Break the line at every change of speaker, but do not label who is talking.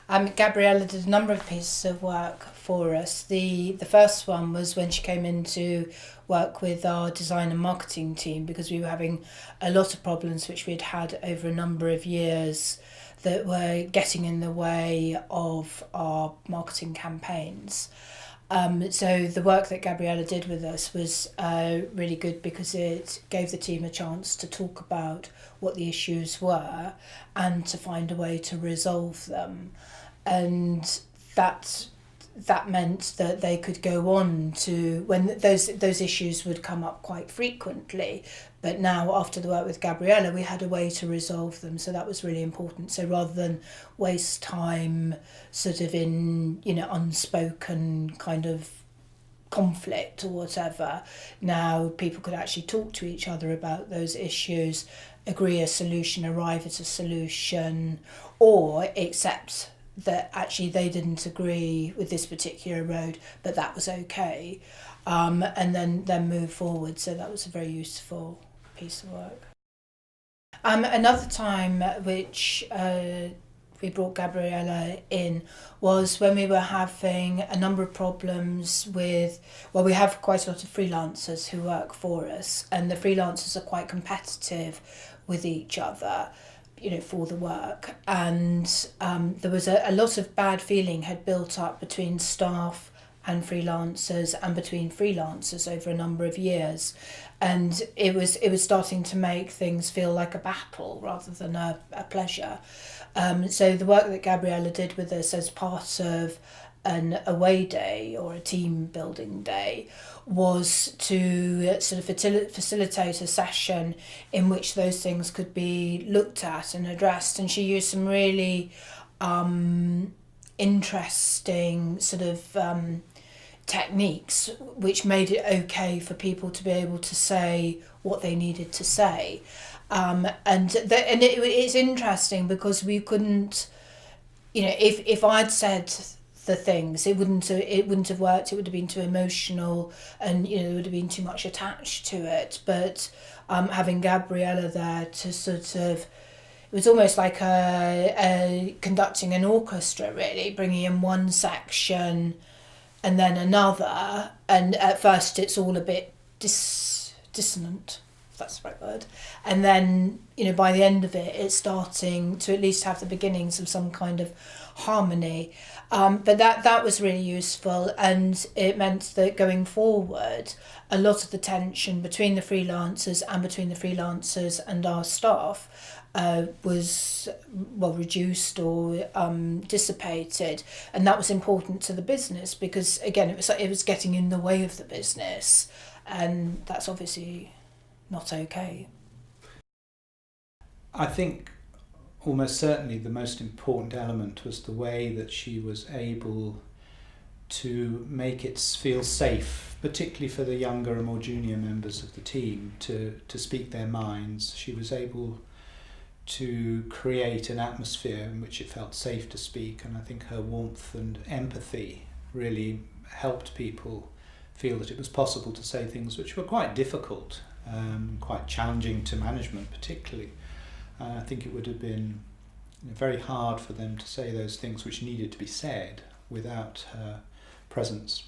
Gabriella did a number of pieces of work for us. The first one was when she came in to work with our design and marketing team, because we were having a lot of problems which we'd had over a number of years that were getting in the way of our marketing campaigns. So the work that Gabriella did with us was really good, because it gave the team a chance to talk about what the issues were and to find a way to resolve them. And that meant that they could go on to, when those issues would come up quite frequently, but now after the work with Gabriella we had a way to resolve them, so that was really important. So rather than waste time sort of in unspoken kind of conflict or whatever, now people could actually talk to each other about those issues, agree a solution, arrive at a solution, or accept that actually they didn't agree with this particular road, but that was okay, and then move forward. So that was a very useful piece of work. Another time which we brought Gabriella in was when we were having a number of problems with, well, we have quite a lot of freelancers who work for us, and the freelancers are quite competitive with each other, for the work. And there was a lot of bad feeling had built up between staff and freelancers, and between freelancers over a number of years. And it was starting to make things feel like a battle rather than a pleasure. So the work that Gabriella did with us as part of an away day or a team building day was to sort of facilitate a session in which those things could be looked at and addressed. And she used some really interesting sort of techniques which made it okay for people to be able to say what they needed to say. It's interesting because we couldn't, if I'd said the things, it wouldn't have worked. It would have been too emotional, and there would have been too much attached to it. But having Gabriella there to sort of, it was almost like a conducting an orchestra, really, bringing in one section and then another, and at first it's all a bit dissonant, if that's the right word, and then by the end of it it's starting to at least have the beginnings of some kind of harmony. But that was really useful, and it meant that going forward a lot of the tension between the freelancers and our staff was reduced or dissipated, and that was important to the business, because again it was getting in the way of the business, and that's obviously not okay.
I think almost certainly the most important element was the way that she was able to make it feel safe, particularly for the younger and more junior members of the team, to speak their minds. She was able to create an atmosphere in which it felt safe to speak, and I think her warmth and empathy really helped people feel that it was possible to say things which were quite difficult, quite challenging to management particularly. I think it would have been very hard for them to say those things which needed to be said without her presence.